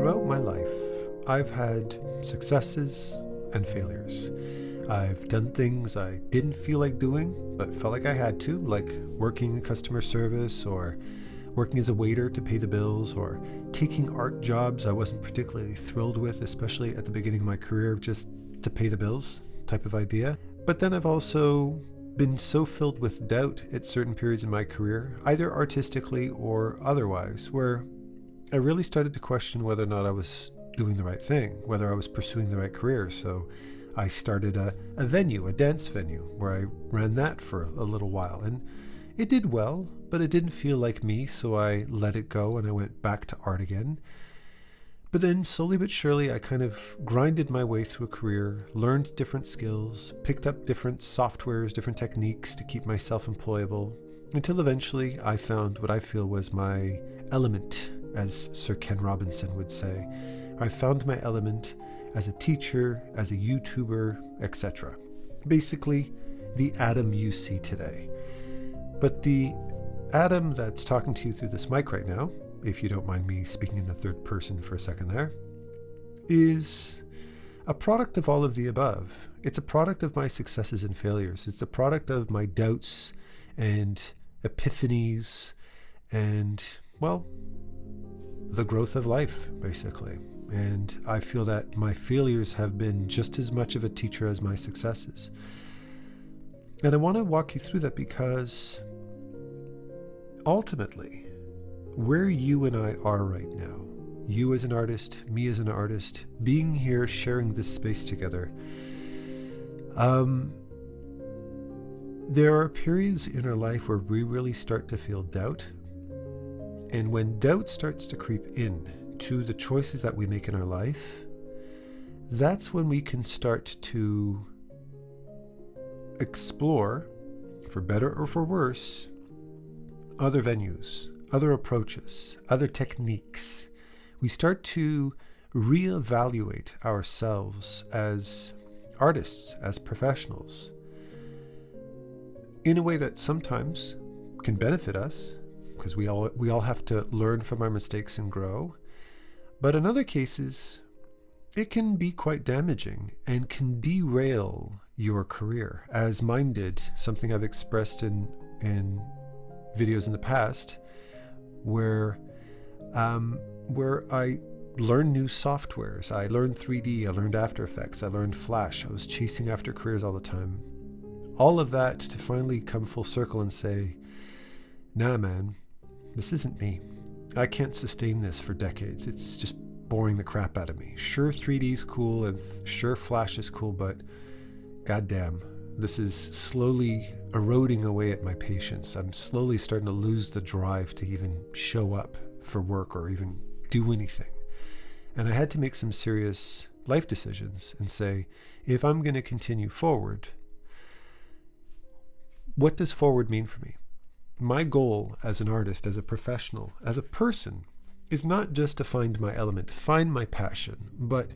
Throughout my life, I've had successes and failures. I've done things I didn't feel like doing, but felt like I had to, like working in customer service or working as a waiter to pay the bills, or taking art jobs I wasn't particularly thrilled with, especially at the beginning of my career, just to pay the bills type of idea. But then I've also been so filled with doubt at certain periods in my career, either artistically or otherwise, where I really started to question whether or not I was doing the right thing, whether I was pursuing the right career. So I started a venue, a dance venue, where I ran that for a little while. And it did well, but it didn't feel like me, so I let it go and I went back to art again. But then slowly but surely, I kind of grinded my way through a career, learned different skills, picked up different softwares, different techniques to keep myself employable, until eventually I found what I feel was my element, as Sir Ken Robinson would say. I found my element as a teacher, as a YouTuber, etc. Basically, the Adam you see today. But the Adam that's talking to you through this mic right now, if you don't mind me speaking in the third person for a second there, is a product of all of the above. It's a product of my successes and failures. It's a product of my doubts and epiphanies and, well, the growth of life, basically. And I feel that my failures have been just as much of a teacher as my successes. And I want to walk you through that because ultimately, where you and I are right now, you as an artist, me as an artist, being here, sharing this space together, there are periods in our life where we really start to feel doubt. And when doubt starts to creep in to the choices that we make in our life, that's when we can start to explore, for better or for worse, other venues, other approaches, other techniques. We start to reevaluate ourselves as artists, as professionals, in a way that sometimes can benefit us, because we all have to learn from our mistakes and grow. But in other cases, it can be quite damaging and can derail your career, as mine did, something I've expressed in videos in the past, where I learned new softwares. I learned 3D, I learned After Effects, I learned Flash. I was chasing after careers all the time. All of that to finally come full circle and say, nah man, this isn't me. I can't sustain this for decades. It's just boring the crap out of me. Sure, 3D is cool and sure, Flash is cool, but goddamn, this is slowly eroding away at my patience. I'm slowly starting to lose the drive to even show up for work or even do anything. And I had to make some serious life decisions and say, if I'm going to continue forward, what does forward mean for me? My goal as an artist, as a professional, as a person, is not just to find my element, find my passion, but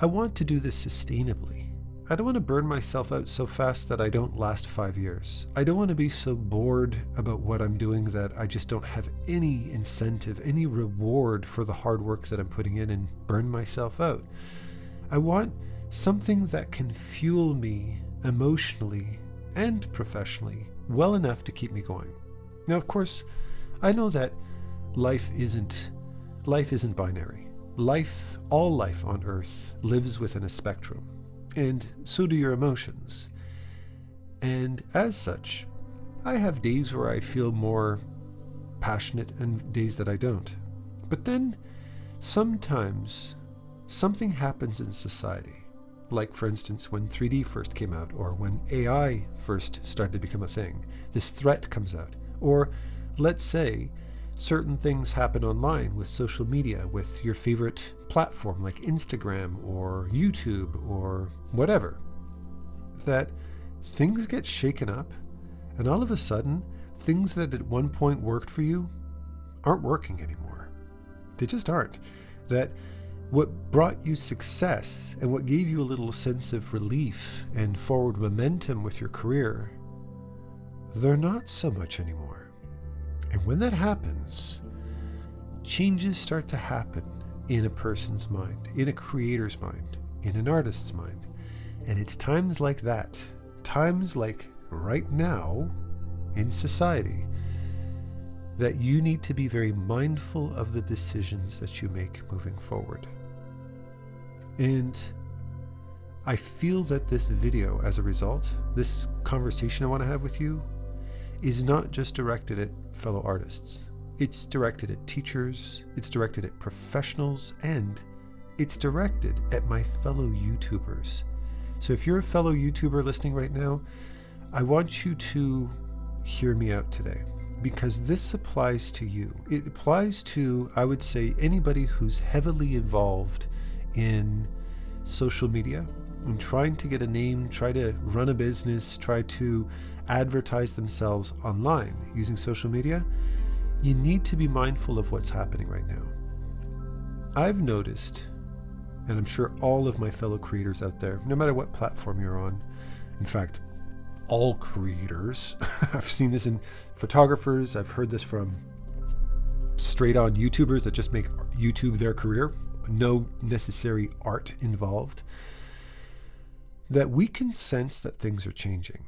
I want to do this sustainably. I don't want to burn myself out so fast that I don't last 5 years. I don't want to be so bored about what I'm doing that I just don't have any incentive, any reward for the hard work that I'm putting in and burn myself out. I want something that can fuel me emotionally and professionally well enough to keep me going. Now, of course, I know that life isn't binary. All life on Earth lives within a spectrum, and so do your emotions. And as such, I have days where I feel more passionate and days that I don't. But then, sometimes, something happens in society. Like, for instance, when 3D first came out, or when AI first started to become a thing, this threat comes out. Or, let's say, certain things happen online with social media, with your favorite platform like Instagram or YouTube or whatever, that things get shaken up, and all of a sudden, things that at one point worked for you aren't working anymore. They just aren't. That what brought you success and what gave you a little sense of relief and forward momentum with your career, they're not so much anymore. And when that happens, changes start to happen in a person's mind, in a creator's mind, in an artist's mind. And it's times like that, times like right now in society, that you need to be very mindful of the decisions that you make moving forward. And I feel that this video, as a result, this conversation I want to have with you, is not just directed at fellow artists. It's directed at teachers, it's directed at professionals, and it's directed at my fellow YouTubers. So if you're a fellow YouTuber listening right now, I want you to hear me out today, because this applies to you. It applies to, I would say, anybody who's heavily involved in social media and trying to get a name, try to run a business, try to advertise themselves online using social media. You need to be mindful of what's happening right now. I've noticed, and I'm sure all of my fellow creators out there, no matter what platform you're on, in fact, all creators, I've seen this in photographers, I've heard this from straight on YouTubers that just make YouTube their career, no necessary art involved, that we can sense that things are changing.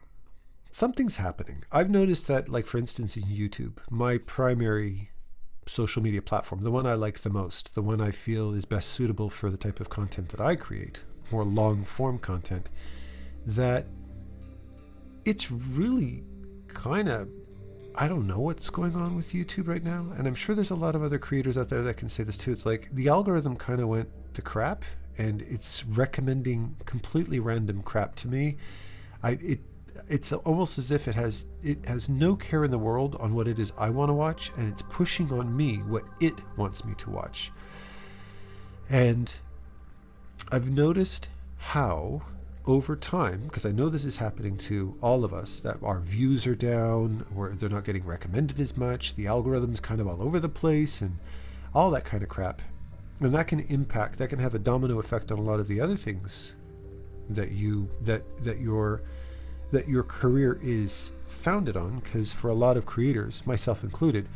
Something's happening. I've noticed that, like, for instance, in YouTube, my primary social media platform, the one I like the most, the one I feel is best suitable for the type of content that I create, more long form content, that it's really kind of, I don't know what's going on with YouTube right now. And I'm sure there's a lot of other creators out there that can say this too. It's like the algorithm kind of went to crap and it's recommending completely random crap to me. It's almost as if it has no care in the world on what it is I want to watch, and it's pushing on me what it wants me to watch. And I've noticed how over time, because I know this is happening to all of us, that our views are down, or they're not getting recommended as much, the algorithm's kind of all over the place, and all that kind of crap. And that can have a domino effect on a lot of the other things that your career is founded on, because for a lot of creators, myself included,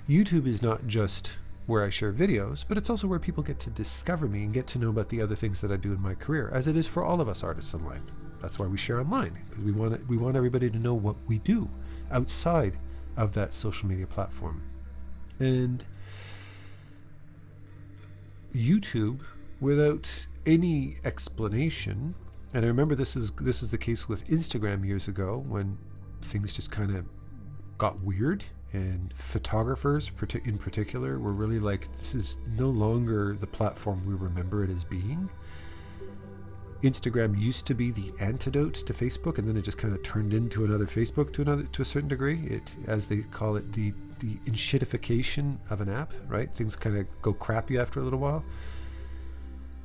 YouTube is not just where I share videos, but it's also where people get to discover me and get to know about the other things that I do in my career, as it is for all of us artists online. That's why we share online, because we want everybody to know what we do outside of that social media platform. And YouTube, without any explanation, and I remember this was the case with Instagram years ago, when things just kind of got weird, and photographers in particular were really like, this is no longer the platform we remember it as being. Instagram used to be the antidote to Facebook, and then it just kind of turned into another Facebook to a certain degree. It, as they call it, the enshittification of an app, right? Things kind of go crappy after a little while.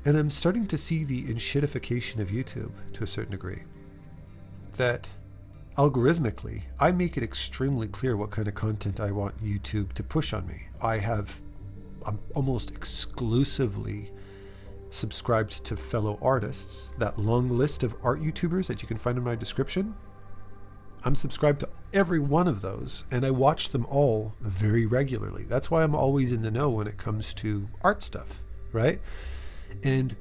And I'm starting to see the enshittification of YouTube to a certain degree. That algorithmically, I make it extremely clear what kind of content I want YouTube to push on me. I'm almost exclusively subscribed to fellow artists. That long list of art YouTubers that you can find in my description, I'm subscribed to every one of those, and I watch them all very regularly. That's why I'm always in the know when it comes to art stuff, right? And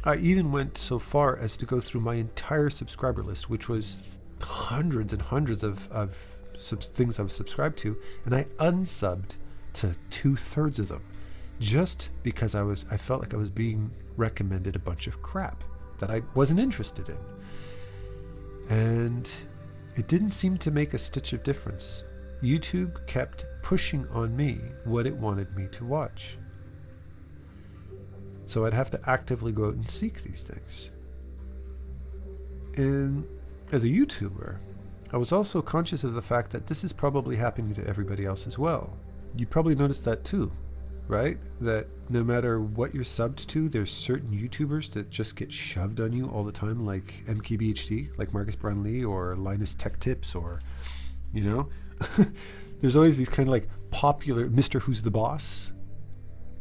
I even went so far as to go through my entire subscriber list, which was hundreds and hundreds of things I was subscribed to, and I unsubbed to 2/3 of them, just because I felt like I was being recommended a bunch of crap that I wasn't interested in. And it didn't seem to make a stitch of difference. YouTube kept pushing on me what it wanted me to watch. So I'd have to actively go out and seek these things. And as a YouTuber, I was also conscious of the fact that this is probably happening to everybody else as well. You probably noticed that too, right? That no matter what you're subbed to, there's certain YouTubers that just get shoved on you all the time, like MKBHD, like Marcus Brownlee, or Linus Tech Tips, or, you know, there's always these kind of like popular Mr. Who's the Boss.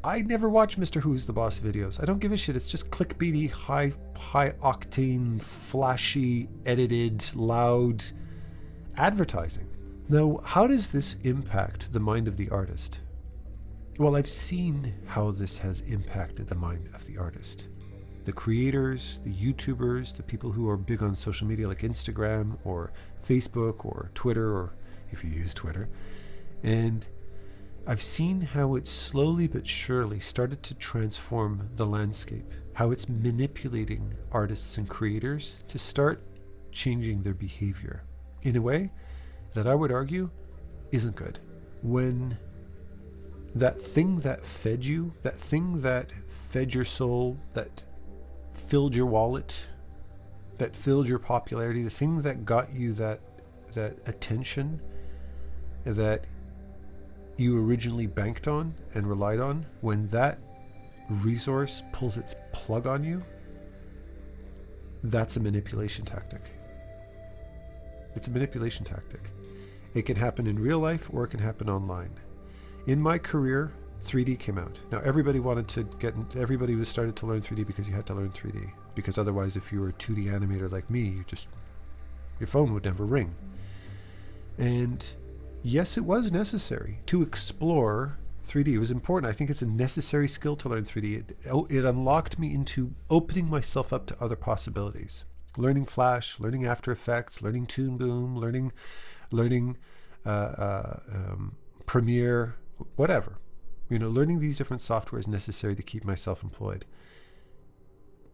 I never watch Mr. Who's the Boss videos. I don't give a shit. It's just clickbaity, high octane, flashy, edited, loud advertising. Now, how does this impact the mind of the artist? Well, I've seen how this has impacted the mind of the artist. The creators, the YouTubers, the people who are big on social media like Instagram or Facebook or Twitter, or if you use Twitter. And I've seen how it slowly but surely started to transform the landscape, how it's manipulating artists and creators to start changing their behavior in a way that I would argue isn't good. When that thing that fed you, that thing that fed your soul, that filled your wallet, that filled your popularity, the thing that got you that attention that you originally banked on and relied on, when that resource pulls its plug on you, that's a manipulation tactic. It's a manipulation tactic. It can happen in real life or it can happen online. In my career, 3D came out. Now everybody was started to learn 3D because you had to learn 3D. Because otherwise, if you were a 2D animator like me, your phone would never ring. And yes, it was necessary to explore 3D. It was important. I think it's a necessary skill to learn 3D. It unlocked me into opening myself up to other possibilities. Learning Flash, learning After Effects, learning Toon Boom, learning Premiere, whatever. Learning these different softwares is necessary to keep myself employed.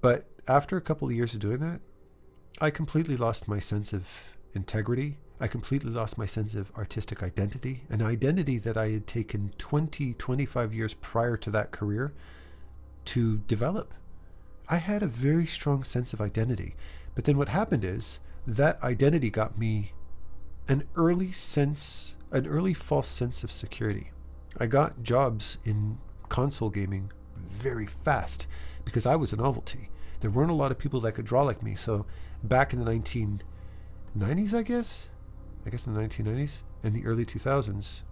But after a couple of years of doing that, I completely lost my sense of integrity. I completely lost my sense of artistic identity, an identity that I had taken 25 years prior to that career to develop. I had a very strong sense of identity. But then what happened is that identity got me an early false sense of security. I got jobs in console gaming very fast because I was a novelty. There weren't a lot of people that could draw like me. So back in the 1990s, I guess in the 1990s and the early 2000s,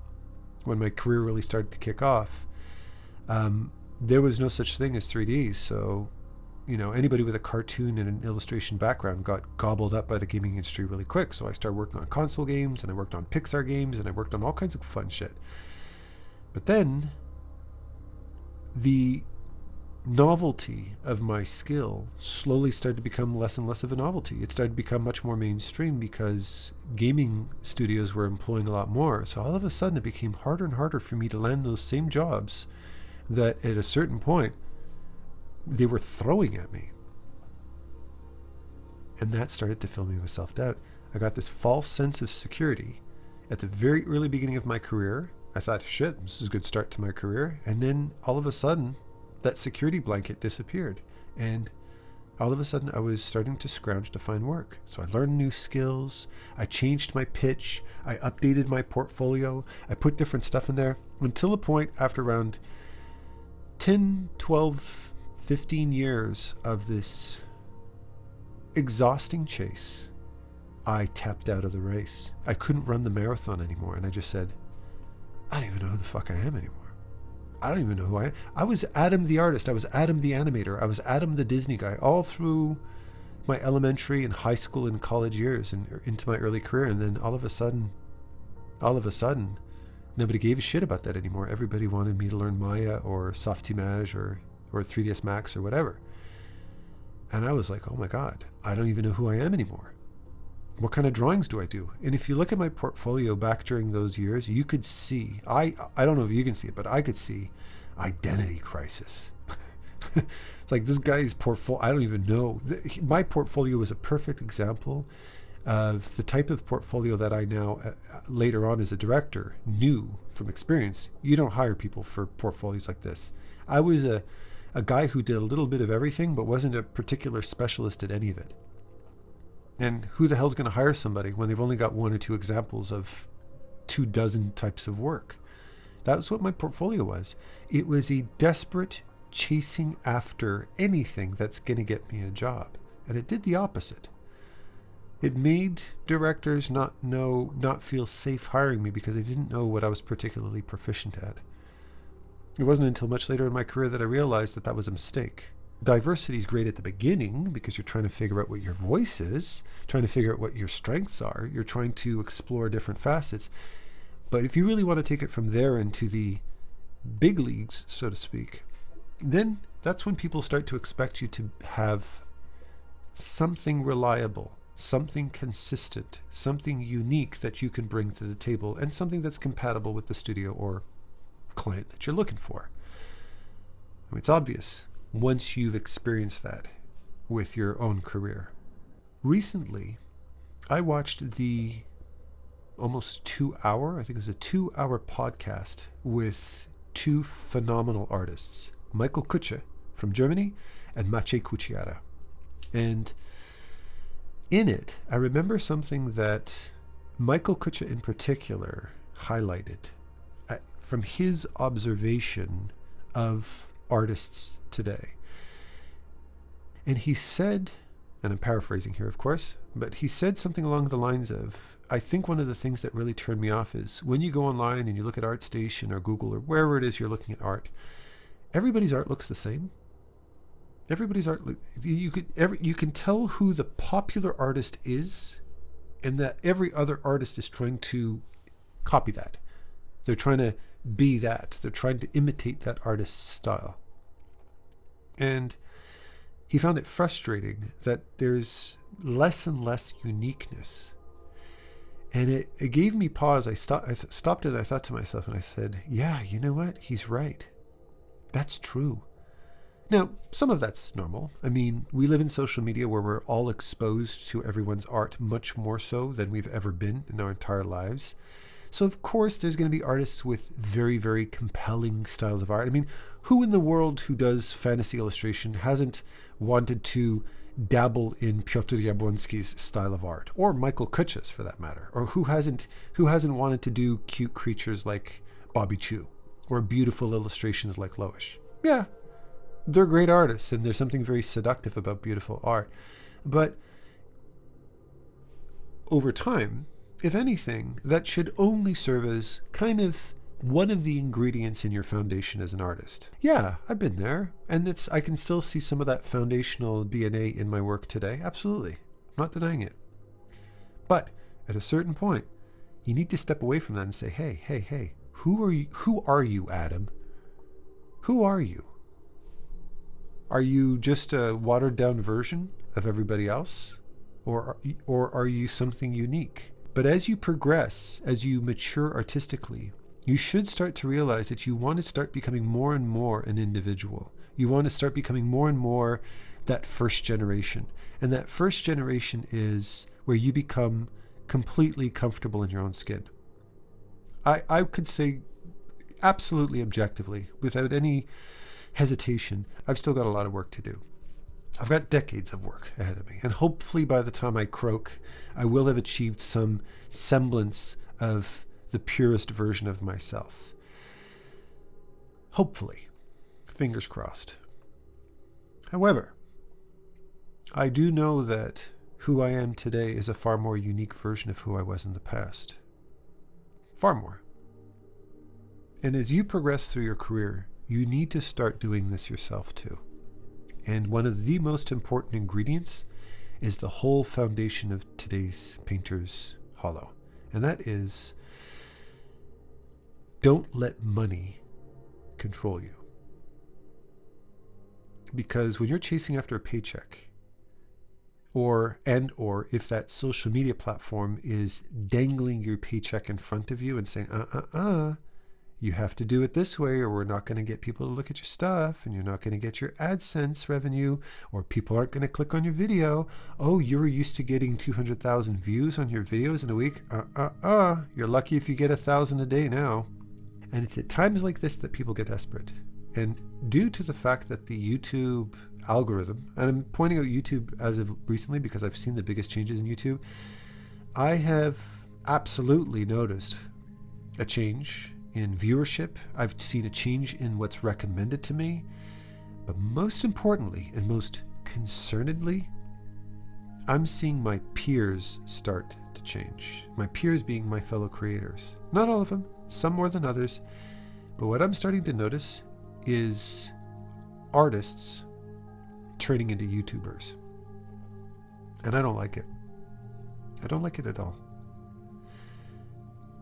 when my career really started to kick off, there was no such thing as 3D. So, anybody with a cartoon and an illustration background got gobbled up by the gaming industry really quick. So I started working on console games, and I worked on Pixar games, and I worked on all kinds of fun shit. But then the novelty of my skill slowly started to become less and less of a novelty. It started to become much more mainstream because gaming studios were employing a lot more. So all of a sudden it became harder and harder for me to land those same jobs that at a certain point they were throwing at me. And that started to fill me with self-doubt. I got this false sense of security at the very early beginning of my career. I thought, shit, this is a good start to my career. And then all of a sudden, that security blanket disappeared. And all of a sudden, I was starting to scrounge to find work. So I learned new skills. I changed my pitch. I updated my portfolio. I put different stuff in there until a point after around 10, 12, 15 years of this exhausting chase, I tapped out of the race. I couldn't run the marathon anymore. And I just said, I don't even know who the fuck I am anymore. I don't even know who I am. I was Adam the artist. I was Adam the animator. I was Adam the Disney guy all through my elementary and high school and college years and into my early career. And then all of a sudden, nobody gave a shit about that anymore. Everybody wanted me to learn Maya or Softimage or 3ds Max or whatever. And I was like, oh my God, I don't even know who I am anymore. What kind of drawings do I do? And if you look at my portfolio back during those years, you could see, I don't know if you can see it, but I could see identity crisis. It's like this guy's portfolio, I don't even know. My portfolio was a perfect example of the type of portfolio that I now, later on as a director, knew from experience. You don't hire people for portfolios like this. I was a guy who did a little bit of everything, but wasn't a particular specialist at any of it. And who the hell's going to hire somebody when they've only got 1 or 2 examples of 24 types of work? That was what my portfolio was. It was a desperate chasing after anything that's going to get me a job. And it did the opposite. It made directors not feel safe hiring me because they didn't know what I was particularly proficient at. It wasn't until much later in my career that I realized that was a mistake. Diversity is great at the beginning because you're trying to figure out what your voice is, trying to figure out what your strengths are. You're trying to explore different facets. But if you really want to take it from there into the big leagues, so to speak, then that's when people start to expect you to have something reliable, something consistent, something unique that you can bring to the table, and something that's compatible with the studio or client that you're looking for. I mean, it's obvious once you've experienced that with your own career. Recently, I watched the almost 2-hour, I think it was a 2-hour podcast with two phenomenal artists, Michael Kutsche from Germany and Maciej Kuciara. And in it, I remember something that Michael Kutsche in particular highlighted from his observation of artists today. And he said, and I'm paraphrasing here, of course, but he said something along the lines of, I think one of the things that really turned me off is when you go online and you look at ArtStation or Google or wherever it is you're looking at art, everybody's art looks the same. Everybody's art, you can tell who the popular artist is, and that every other artist is trying to copy that. They're trying to be that. They're trying to imitate that artist's style. And he found it frustrating that there's less and less uniqueness. And it gave me pause. I stopped and I thought to myself and I said, yeah, you know what? He's right. That's true. Now, some of that's normal. I mean, we live in social media where we're all exposed to everyone's art much more so than we've ever been in our entire lives. So, of course, there's going to be artists with very, very compelling styles of art. I mean, who in the world who does fantasy illustration hasn't wanted to dabble in Piotr Jabłonski's style of art, or Michael Kutsche's for that matter, or who hasn't wanted to do cute creatures like Bobby Chu, or beautiful illustrations like Loish? Yeah, they're great artists, and there's something very seductive about beautiful art. But over time, if anything, that should only serve as kind of one of the ingredients in your foundation as an artist. Yeah, I've been there, and I can still see some of that foundational DNA in my work today. Absolutely. I'm not denying it. But at a certain point, you need to step away from that and say, hey, who are you, Adam? Who are you? Are you just a watered down version of everybody else? Or are you something unique? But as you progress, as you mature artistically, you should start to realize that you want to start becoming more and more an individual. You want to start becoming more and more that first generation. And that first generation is where you become completely comfortable in your own skin. I could say absolutely objectively, without any hesitation, I've still got a lot of work to do. I've got decades of work ahead of me, and hopefully by the time I croak, I will have achieved some semblance of the purest version of myself. Hopefully. Fingers crossed. However, I do know that who I am today is a far more unique version of who I was in the past. Far more. And as you progress through your career, you need to start doing this yourself too. And one of the most important ingredients is the whole foundation of today's painter's hollow. And that is, don't let money control you. Because when you're chasing after a paycheck, or if that social media platform is dangling your paycheck in front of you and saying, you have to do it this way, or we're not going to get people to look at your stuff, and you're not going to get your AdSense revenue, or people aren't going to click on your video. Oh, you were used to getting 200,000 views on your videos in a week. You're lucky if you get 1,000 a day now. And it's at times like this that people get desperate. And due to the fact that the YouTube algorithm, and I'm pointing out YouTube as of recently because I've seen the biggest changes in YouTube, I have absolutely noticed a change in viewership. I've seen a change in what's recommended to me. But most importantly, and most concernedly, I'm seeing my peers start to change. My peers being my fellow creators. Not all of them, some more than others. But what I'm starting to notice is artists turning into YouTubers. And I don't like it. I don't like it at all.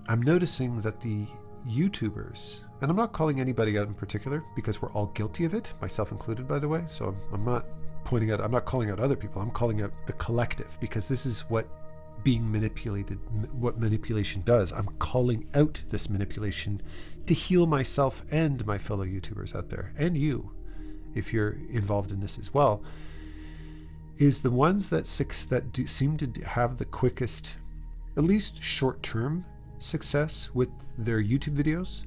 I'm noticing that the YouTubers, and I'm not calling anybody out in particular because we're all guilty of it, myself included, by the way. So I'm not I'm not calling out other people. I'm calling out the collective, because this is what what manipulation does. I'm calling out this manipulation to heal myself and my fellow YouTubers out there, and you, if you're involved in this as well, is the ones that seem to have the quickest, at least short-term success with their YouTube videos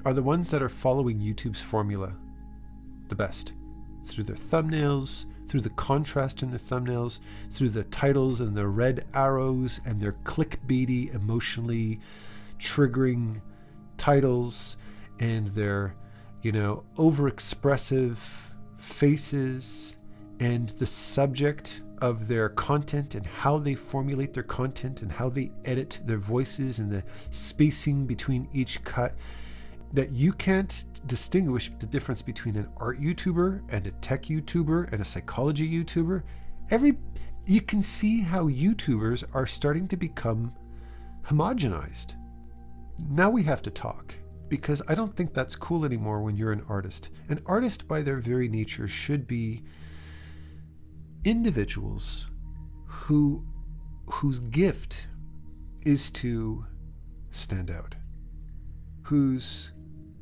are the ones that are following YouTube's formula the best, through their thumbnails, through the contrast in their thumbnails, through the titles and the red arrows and their clickbaity, emotionally triggering titles, and their, overexpressive faces, and the subject of their content and how they formulate their content and how they edit their voices and the spacing between each cut, that you can't distinguish the difference between an art YouTuber and a tech YouTuber and a psychology YouTuber. You can see how YouTubers are starting to become homogenized. Now we have to talk, because I don't think that's cool anymore when you're an artist. An artist, by their very nature, should be individuals whose gift is to stand out, whose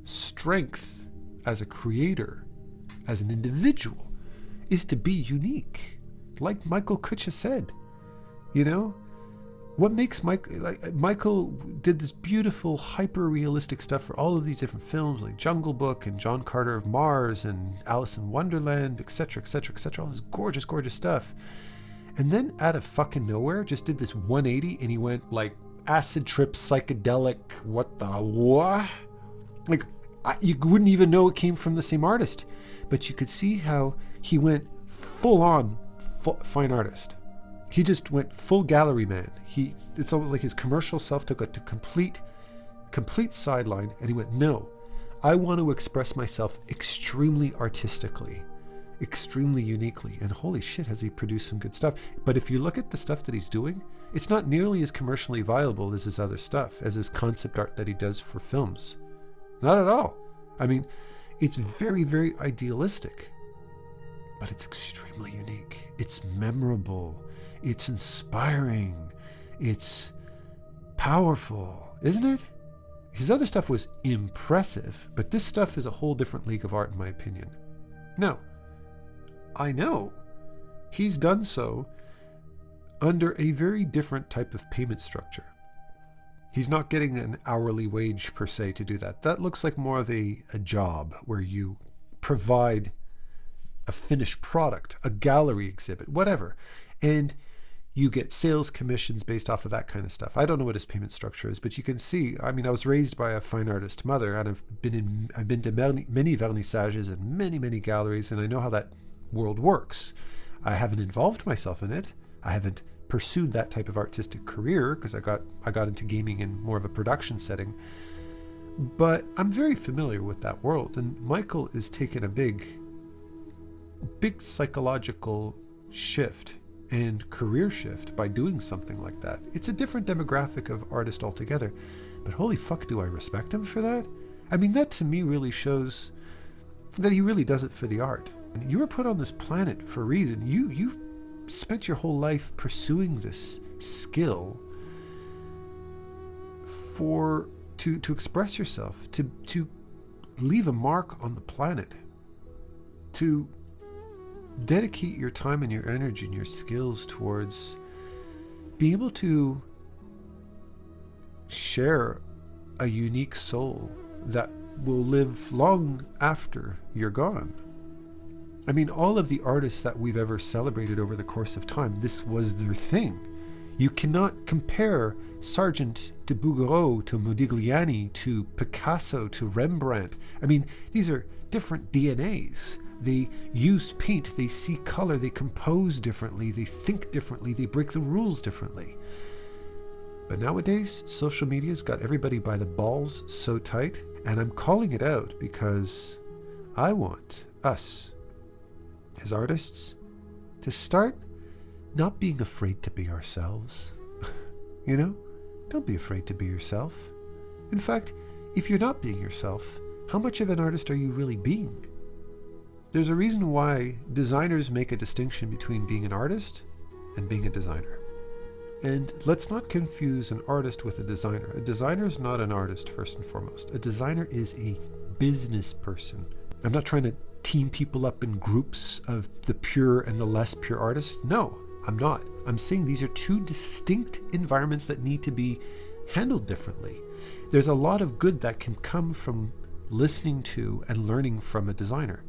strength as a creator, as an individual, is to be unique. Like Michael Kutsche said, what makes Michael did this beautiful hyper-realistic stuff for all of these different films like Jungle Book and John Carter of Mars and Alice in Wonderland, etc., etc., etc., all this gorgeous, gorgeous stuff. And then out of fucking nowhere just did this 180 and he went like acid trip, psychedelic, what? Like, you wouldn't even know it came from the same artist. But you could see how he went full on fine artist. He just went full gallery man. It's almost like his commercial self took it to complete sideline, and he went, no, I want to express myself extremely artistically, extremely uniquely. And holy shit, has he produced some good stuff. But if you look at the stuff that he's doing, it's not nearly as commercially viable as his other stuff, as his concept art that he does for films. Not at all. I mean, it's very, very idealistic, but it's extremely unique. It's memorable. It's inspiring. It's powerful, isn't it? His other stuff was impressive, but this stuff is a whole different league of art, in my opinion. Now, I know he's done so under a very different type of payment structure. He's not getting an hourly wage per se to do that. That looks like more of a job where you provide a finished product, a gallery exhibit, whatever. And you get sales commissions based off of that kind of stuff. I don't know what his payment structure is, but you can see, I mean, I was raised by a fine artist mother, and I've been to many vernissages and many, many galleries, and I know how that world works. I haven't involved myself in it. I haven't pursued that type of artistic career because I got into gaming in more of a production setting. But I'm very familiar with that world, and Michael is taking a big psychological shift and career shift by doing something like that. It's a different demographic of artist altogether, but holy fuck, do I respect him for that? I mean, that to me really shows that he really does it for the art. And you were put on this planet for a reason. You've spent your whole life pursuing this skill to express yourself, to leave a mark on the planet, to dedicate your time and your energy and your skills towards being able to share a unique soul that will live long after you're gone. I mean, all of the artists that we've ever celebrated over the course of time, this was their thing. You cannot compare Sargent to Bouguereau to Modigliani to Picasso to Rembrandt. I mean, these are different DNAs. They use paint, they see color, they compose differently, they think differently, they break the rules differently. But nowadays, social media's got everybody by the balls so tight, and I'm calling it out because I want us, as artists, to start not being afraid to be ourselves. Don't be afraid to be yourself. In fact, if you're not being yourself, how much of an artist are you really being? There's a reason why designers make a distinction between being an artist and being a designer. And let's not confuse an artist with a designer. A designer is not an artist, first and foremost. A designer is a business person. I'm not trying to team people up in groups of the pure and the less pure artists. No, I'm not. I'm saying these are two distinct environments that need to be handled differently. There's a lot of good that can come from listening to and learning from a designer.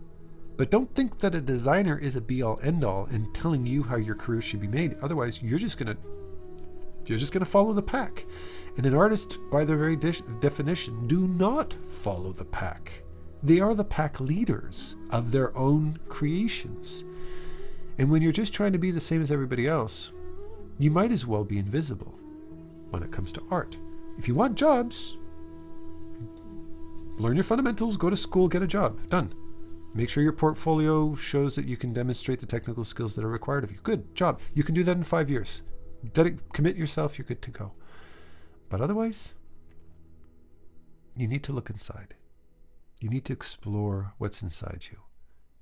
But don't think that a designer is a be-all end-all in telling you how your career should be made. Otherwise, you're just gonna follow the pack. And an artist, by their very definition, do not follow the pack. They are the pack leaders of their own creations. And when you're just trying to be the same as everybody else, you might as well be invisible when it comes to art. If you want jobs, learn your fundamentals, go to school, get a job. Done. Make sure your portfolio shows that you can demonstrate the technical skills that are required of you. Good job. You can do that in 5 years. Commit yourself, you're good to go. But otherwise, you need to look inside. You need to explore what's inside you.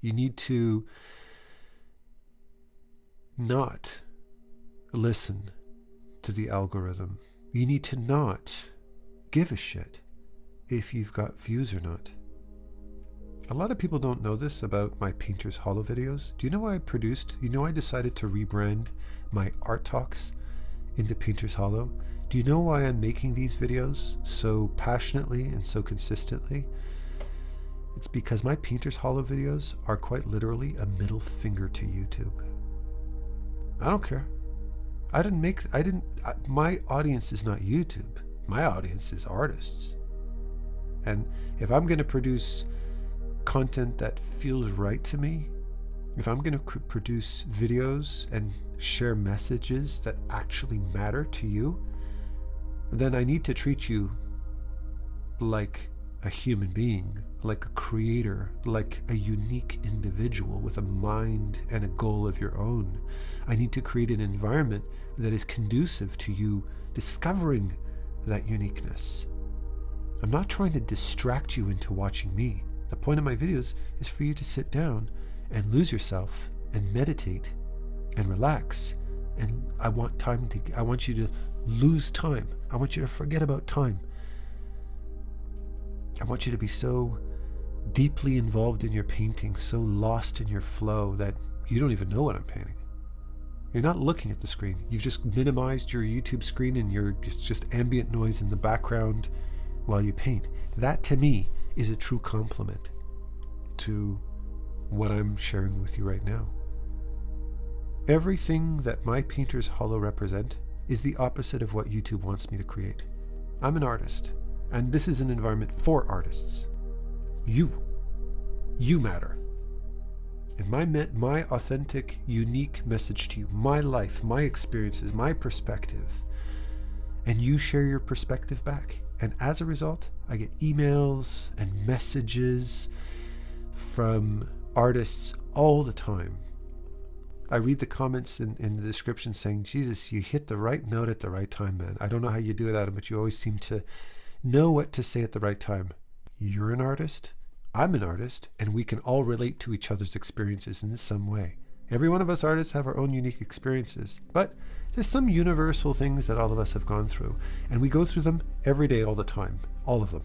You need to not listen to the algorithm. You need to not give a shit if you've got views or not. A lot of people don't know this about my Painter's Hollow videos. Do you know why I decided to rebrand my art talks into Painter's Hollow? Do you know why I'm making these videos so passionately and so consistently? It's because my Painter's Hollow videos are quite literally a middle finger to YouTube. I don't care. My audience is not YouTube. My audience is artists. And if I'm going to produce content that feels right to me, if I'm going to produce videos and share messages that actually matter to you, then I need to treat you like a human being, like a creator, like a unique individual with a mind and a goal of your own. I need to create an environment that is conducive to you discovering that uniqueness. I'm not trying to distract you into watching me. The point of my videos is for you to sit down and lose yourself and meditate and relax. And I want you to lose time. I want you to forget about time. I want you to be so deeply involved in your painting, so lost in your flow that you don't even know what I'm painting. You're not looking at the screen. You've just minimized your YouTube screen and you're just ambient noise in the background while you paint. That to me is a true compliment to what I'm sharing with you right now. Everything that my Painter's Hollow represent is the opposite of what YouTube wants me to create. I'm an artist, and this is an environment for artists. You matter. And my authentic, unique message to you, my life, my experiences, my perspective, and you share your perspective back. And as a result, I get emails and messages from artists all the time. I read the comments in the description saying, Jesus, you hit the right note at the right time, man. I don't know how you do it, Adam, but you always seem to know what to say at the right time. You're an artist, I'm an artist, and we can all relate to each other's experiences in some way. Every one of us artists have our own unique experiences, but there's some universal things that all of us have gone through, and we go through them every day, all the time, all of them.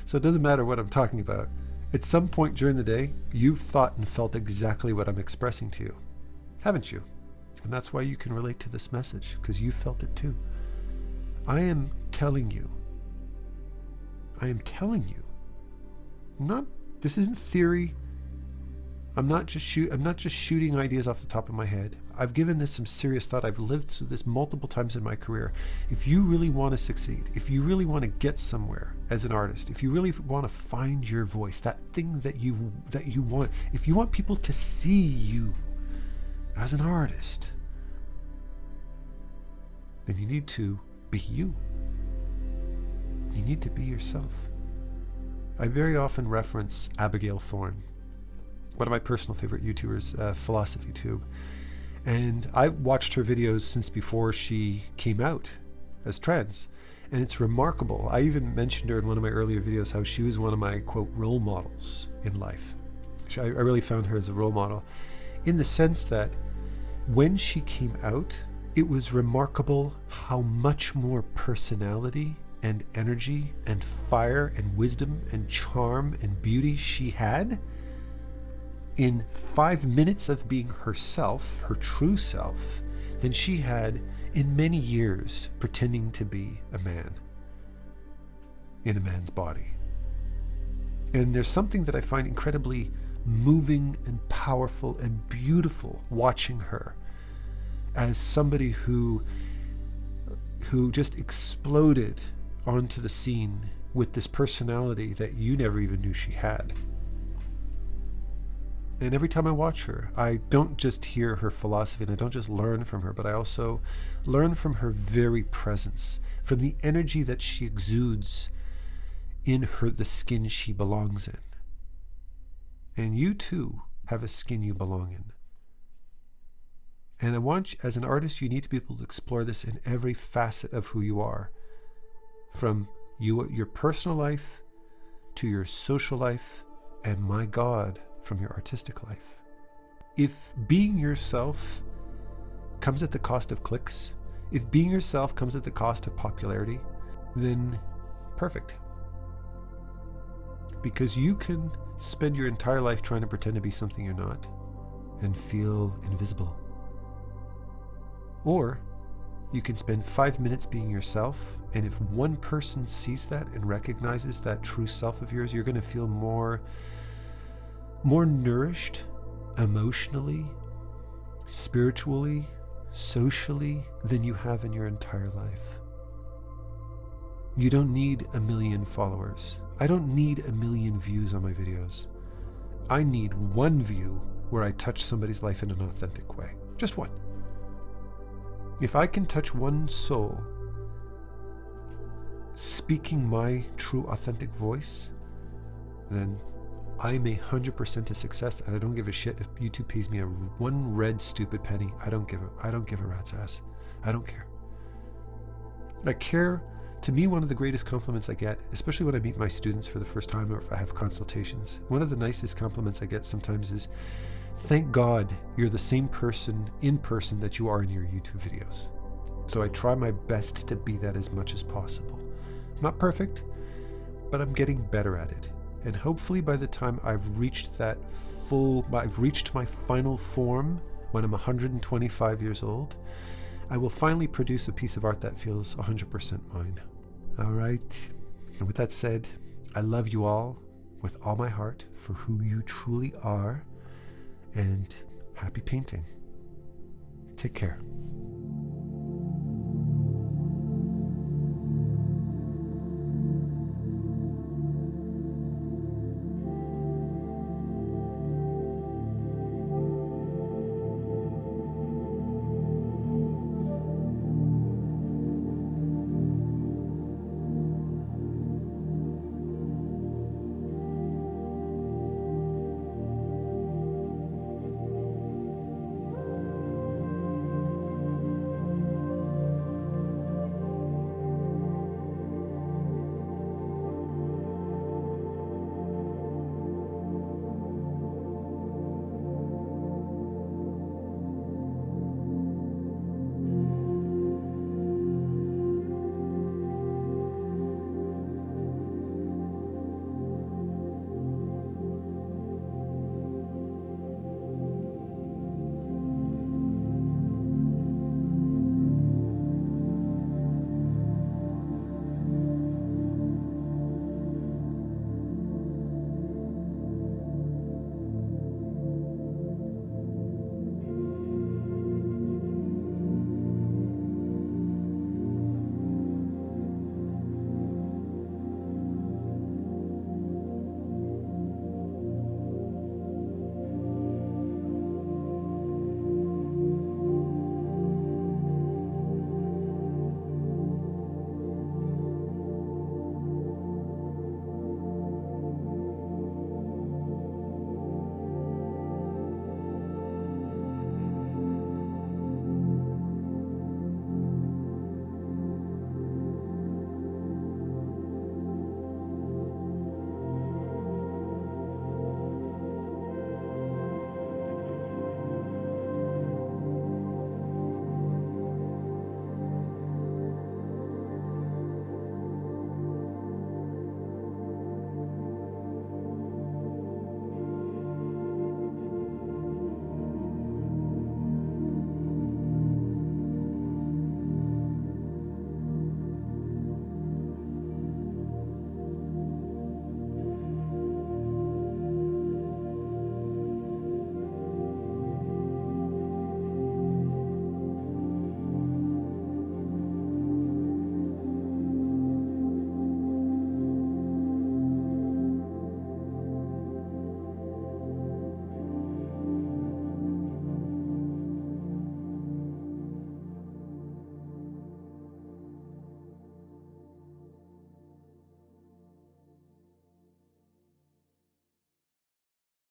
So it doesn't matter what I'm talking about. At some point during the day, you've thought and felt exactly what I'm expressing to you, haven't you? And that's why you can relate to this message, because you felt it too. I am telling you. This isn't theory. I'm not just shooting ideas off the top of my head. I've given this some serious thought. I've lived through this multiple times in my career. If you really want to succeed, if you really want to get somewhere as an artist, if you really want to find your voice, that thing that you want, if you want people to see you as an artist, then you need to be you. You need to be yourself. I very often reference Abigail Thorne, one of my personal favorite YouTubers, PhilosophyTube. And I watched her videos since before she came out as trans. And it's remarkable. I even mentioned her in one of my earlier videos how she was one of my, quote, role models in life. I really found her as a role model in the sense that when she came out, it was remarkable how much more personality and energy and fire and wisdom and charm and beauty she had in 5 minutes of being herself, her true self, than she had in many years pretending to be a man in a man's body. And there's something that I find incredibly moving and powerful and beautiful watching her as somebody who just exploded onto the scene with this personality that you never even knew she had. And every time I watch her, I don't just hear her philosophy and I don't just learn from her, but I also learn from her very presence, from the energy that she exudes in the skin she belongs in. And you too have a skin you belong in. And I want, as an artist, you need to be able to explore this in every facet of who you are. From your personal life to your social life, and my God, from your artistic life. If being yourself comes at the cost of clicks, if being yourself comes at the cost of popularity, then perfect. Because you can spend your entire life trying to pretend to be something you're not and feel invisible. Or you can spend 5 minutes being yourself, and if one person sees that and recognizes that true self of yours, you're going to feel more nourished emotionally, spiritually, socially than you have in your entire life. You don't need 1 million followers. I don't need 1 million views on my videos. I need one view where I touch somebody's life in an authentic way. Just one. If I can touch one soul speaking my true authentic voice, then I'm 100% a success, and I don't give a shit if YouTube pays me one red stupid penny. I don't give a rat's ass. I don't care. I care. To me, one of the greatest compliments I get, especially when I meet my students for the first time or if I have consultations, one of the nicest compliments I get sometimes is, thank God you're the same person in person that you are in your YouTube videos. So I try my best to be that as much as possible. I'm not perfect, but I'm getting better at it. And hopefully by the time I've reached my final form when I'm 125 years old, I will finally produce a piece of art that feels 100% mine. All right. And with that said, I love you all with all my heart for who you truly are, and happy painting. Take care.